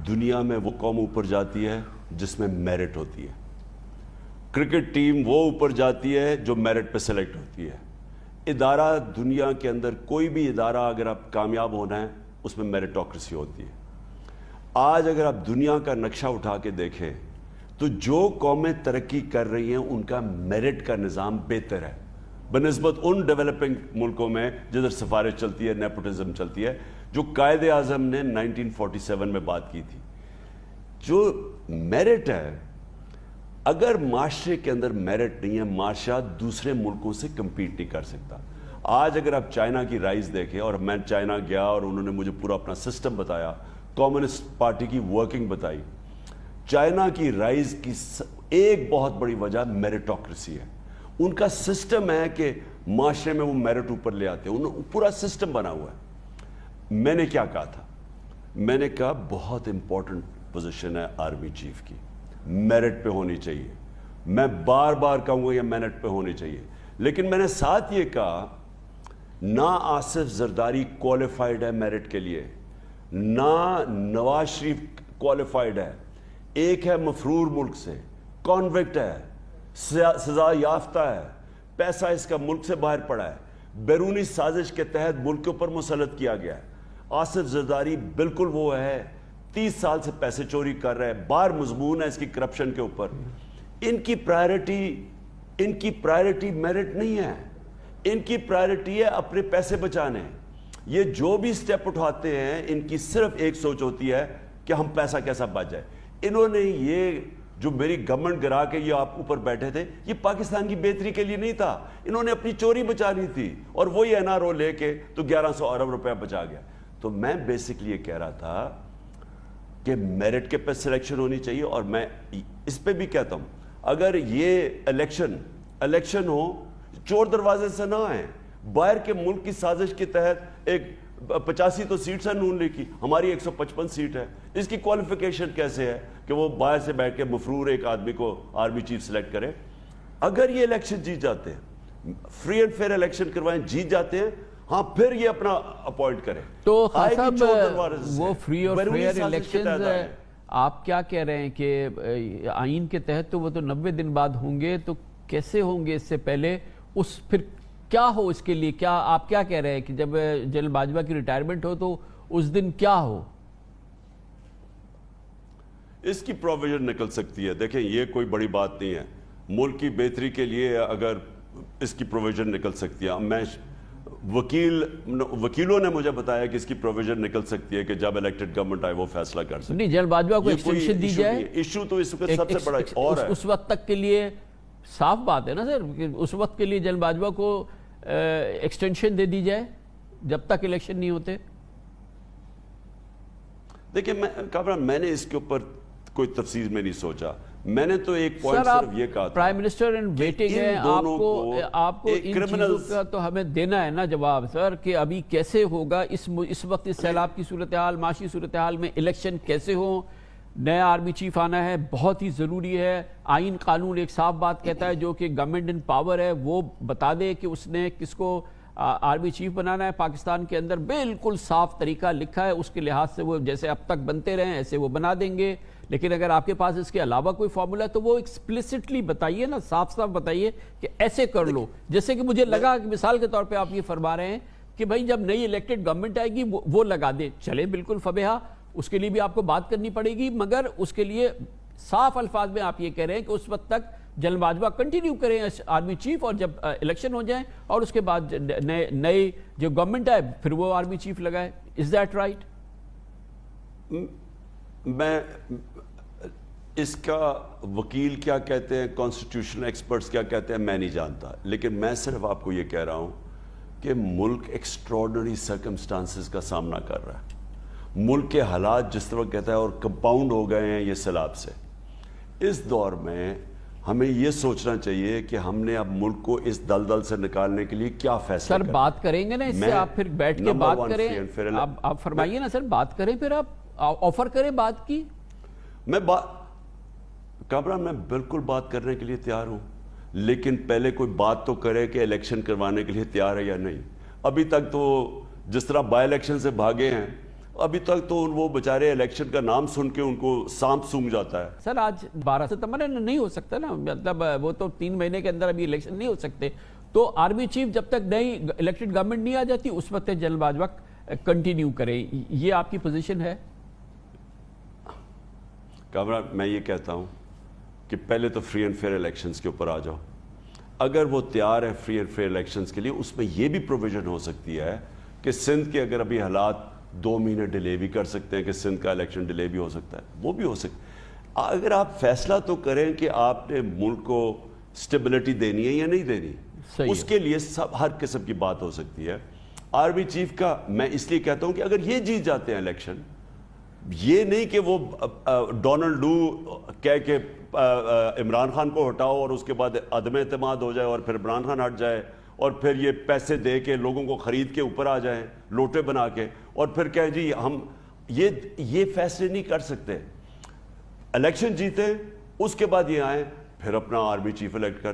دنیا میں وہ قوم اوپر جاتی ہے جس میں میرٹ ہوتی ہے. کرکٹ ٹیم وہ اوپر جاتی ہے جو میرٹ پہ سلیکٹ ہوتی ہے. ادارہ دنیا کے اندر کوئی بھی ادارہ اگر آپ کامیاب ہونا ہے اس میں میرٹوکریسی ہوتی ہے. آج اگر آپ دنیا کا نقشہ اٹھا کے دیکھیں تو جو قومیں ترقی کر رہی ہیں ان کا میرٹ کا نظام بہتر ہے بنسبت ان ڈیولپنگ ملکوں میں جدھر سفارش چلتی ہے, نیپوٹزم چلتی ہے, جو قائد اعظم نے 1947 میں بات کی تھی. جو میرٹ ہے, اگر معاشرے کے اندر میرٹ نہیں ہے, معاشرہ دوسرے ملکوں سے کمپیٹ نہیں کر سکتا. آج اگر آپ چائنا کی رائز دیکھیں, اور میں چائنا گیا اور انہوں نے مجھے پورا اپنا سسٹم بتایا, کمیونسٹ پارٹی کی ورکنگ بتائی. چائنا کی رائز کی ایک بہت بڑی وجہ میرٹوکریسی ہے. ان کا سسٹم ہے کہ معاشرے میں وہ میرٹ اوپر لے آتے ہیں, انہوں پورا سسٹم بنا ہوا ہے. میں نے کیا کہا تھا؟ میں نے کہا بہت امپورٹنٹ پوزیشن ہے آرمی چیف کی, میرٹ پہ ہونی چاہیے. میں بار بار کہوں گا یہ میرٹ پہ ہونی چاہیے, لیکن میں نے ساتھ یہ کہا نہ آصف زرداری کوالیفائڈ ہے میرٹ کے لیے, نہ نواز شریف کوالیفائڈ ہے. ایک ہے مفرور ملک سے, کانوکٹ ہے, سزا یافتہ ہے, پیسہ اس کا ملک سے باہر پڑا ہے, بیرونی سازش کے تحت ملک کے اوپر مسلط کیا گیا ہے. آصف زرداری بالکل وہ ہے, 30 سال سے پیسے چوری کر رہے ہیں, بار مضمون ہے اس کی کرپشن کے اوپر. ان کی پرائرٹی میرٹ نہیں ہے, ان کی پرائرٹی ہے اپنے پیسے بچانے. یہ جو بھی سٹیپ اٹھاتے ہیں ان کی صرف ایک سوچ ہوتی ہے کہ ہم پیسہ کیسا بچ جائے. انہوں نے یہ جو میری گورنمنٹ گرا کے یہ آپ اوپر بیٹھے تھے, یہ پاکستان کی بہتری کے لیے نہیں تھا, انہوں نے اپنی چوری بچانی تھی, اور وہی این آر او لے کے تو 1100 ارب روپیہ بچا گیا. تو میں بیسکلی یہ کہہ رہا تھا کہ میرٹ کے پہ سلیکشن ہونی چاہیے. اور میں اس پہ بھی کہتا ہوں اگر یہ الیکشن ہو, چور دروازے سے نہ آئیں. باہر کے ملک کی سازش کے تحت ایک 85 تو سیٹس ہے نون لیگ کی, ہماری 155 سیٹ ہے. اس کی کوالیفیکیشن کیسے ہے کہ وہ باہر سے بیٹھ کے مفرور ایک آدمی کو آرمی چیف سلیکٹ کرے؟ اگر یہ الیکشن جیت جاتے ہیں, فری اینڈ فیئر الیکشن کروائیں, جیت جاتے ہیں, ہاں پھر یہ اپنا اپوائنٹ کریں. تو صاحب وہ فری اور فیئر الیکشنز آپ کیا کہہ رہے ہیں کہ آئین کے تحت تو وہ تو 90 دن بعد ہوں گے, تو کیسے ہوں گے اس سے پہلے؟ اس پھر کیا ہو اس کے لیے؟ کیا آپ کیا کہہ رہے ہیں کہ جب جنرل باجوہ کی ریٹائرمنٹ ہو تو اس دن کیا ہو؟ اس کی پروویژن نکل سکتی ہے. دیکھیں یہ کوئی بڑی بات نہیں ہے, ملک کی بہتری کے لیے اگر اس کی پروویژن نکل سکتی ہے. میں وکیلوں نے مجھے بتایا کہ اس کی پروویژن نکل سکتی ہے کہ جب الیکٹڈ گورنمنٹ آئے وہ فیصلہ کر سکتی ہے. نہیں, جنرل باجوہ کو ایکسٹینشن دی جائے. ایشو تو اس وقت سب سے بڑا اور ہے. اس وقت تک کے لیے صاف بات ہے نا سر, کہ اس وقت کے لیے جنرل باجوہ کو ایکسٹینشن دے دی جائے جب تک الیکشن نہیں ہوتے. دیکھیں میں نے اس کے اوپر کوئی تفصیل میں نہیں سوچا. میں نے تو ایک پوائنٹ صرف یہ کہا تھا, پرائم منسٹر اینڈ ویٹنگ ہے, آپ کو ان چیزوں کا تو ہمیں دینا ہے نا جواب سر, کہ ابھی کیسے ہوگا اس وقت اس سیلاب کی صورتحال, معاشی صورتحال میں الیکشن کیسے ہوں. نیا آرمی چیف آنا ہے, بہت ہی ضروری ہے. آئین قانون ایک صاف بات کہتا ہے جو کہ گورنمنٹ ان پاور ہے وہ بتا دے کہ اس نے کس کو آرمی چیف بنانا ہے. پاکستان کے اندر بالکل صاف طریقہ لکھا ہے, اس کے لحاظ سے وہ جیسے اب تک بنتے رہے ایسے وہ بنا دیں گے. لیکن اگر آپ کے پاس اس کے علاوہ کوئی فارمولا ہے تو وہ ایکسپلیسٹلی بتائیے نا, صاف صاف بتائیے کہ ایسے کر لو. جیسے کہ مجھے لگا کہ مثال کے طور پہ آپ یہ فرما رہے ہیں کہ بھائی جب نئی الیکٹڈ گورنمنٹ آئے گی وہ لگا دے, چلے بالکل فبیہا, اس کے لیے بھی آپ کو بات کرنی پڑے گی, مگر اس کے لیے صاف الفاظ میں آپ یہ کہہ رہے ہیں کہ اس وقت تک جنرل باجوہ کنٹینیو کریں آرمی چیف, اور جب الیکشن ہو جائیں اور اس کے بعد نئے جو گورنمنٹ آئے پھر وہ آرمی چیف لگائے. Is that right? میں اس کا وکیل کیا کہتے ہیں, کانسٹیٹیوشنل ایکسپرٹس کیا کہتے ہیں, میں نہیں جانتا. لیکن میں صرف آپ کو یہ کہہ رہا ہوں کہ ملک ایکسٹراڈنری سرکمسٹانسز کا سامنا کر رہا ہے. ملک کے حالات جس طرح کہتا ہے اور کمپاؤنڈ ہو گئے ہیں یہ سیلاب سے. اس دور میں ہمیں یہ سوچنا چاہیے کہ ہم نے اب ملک کو اس دلدل سے نکالنے کے لیے کیا فیصلہ سر بات کریں گے نا اس سے, آپ پھر بیٹھ کے بات کریں, آپ فرمائیے نا سر, بات کریں, پھر آپ آفر کریں بات کی. کامران میں بالکل بات کرنے کے لیے تیار ہوں, لیکن پہلے کوئی بات تو کرے کہ الیکشن کروانے کے لیے تیار ہے یا نہیں. ابھی تک تو جس طرح بائی الیکشن سے بھاگے ہیں, ابھی تک تو وہ بیچارے الیکشن کا نام سن کے ان کو سانپ سونگ جاتا ہے. سر آج 12 ستمبر نہیں ہو سکتا نا, مطلب وہ تو 3 مہینے کے اندر ابھی الیکشن نہیں ہو سکتے, تو آرمی چیف جب تک نئی الیکٹڈ گورنمنٹ نہیں آ جاتی اس وقت جنرل باجوہ کنٹینیو کرے, یہ آپ کی پوزیشن ہے؟ کامران, میں یہ کہتا ہوں کہ پہلے تو فری اینڈ فیئر الیکشنز کے اوپر آ جاؤ. اگر وہ تیار ہے فری اینڈ فیئر الیکشنز کے لیے, اس میں یہ بھی پروویژن ہو سکتی ہے کہ سندھ کے اگر ابھی حالات 2 مہینے ڈیلے بھی کر سکتے ہیں کہ سندھ کا الیکشن ڈیلے بھی ہو سکتا ہے, وہ بھی ہو سکتا ہے. اگر آپ فیصلہ تو کریں کہ آپ نے ملک کو سٹیبلٹی دینی ہے یا نہیں دینی, اس کے لیے ہر قسم کی بات ہو سکتی ہے. آرمی چیف کا میں اس لیے کہتا ہوں کہ اگر یہ جیت جاتے ہیں الیکشن, یہ نہیں کہ وہ ڈونلڈ لو کہہ کے عمران خان کو ہٹاؤ اور اس کے بعد عدم اعتماد ہو جائے اور پھر عمران خان ہٹ جائے اور پھر یہ پیسے دے کے لوگوں کو خرید کے اوپر آ جائیں لوٹے بنا کے اور پھر کہیں جی ہم یہ فیصلے نہیں کر سکتے. الیکشن جیتے اس کے بعد یہ آئیں پھر اپنا آرمی چیف الیکٹ کر دیں.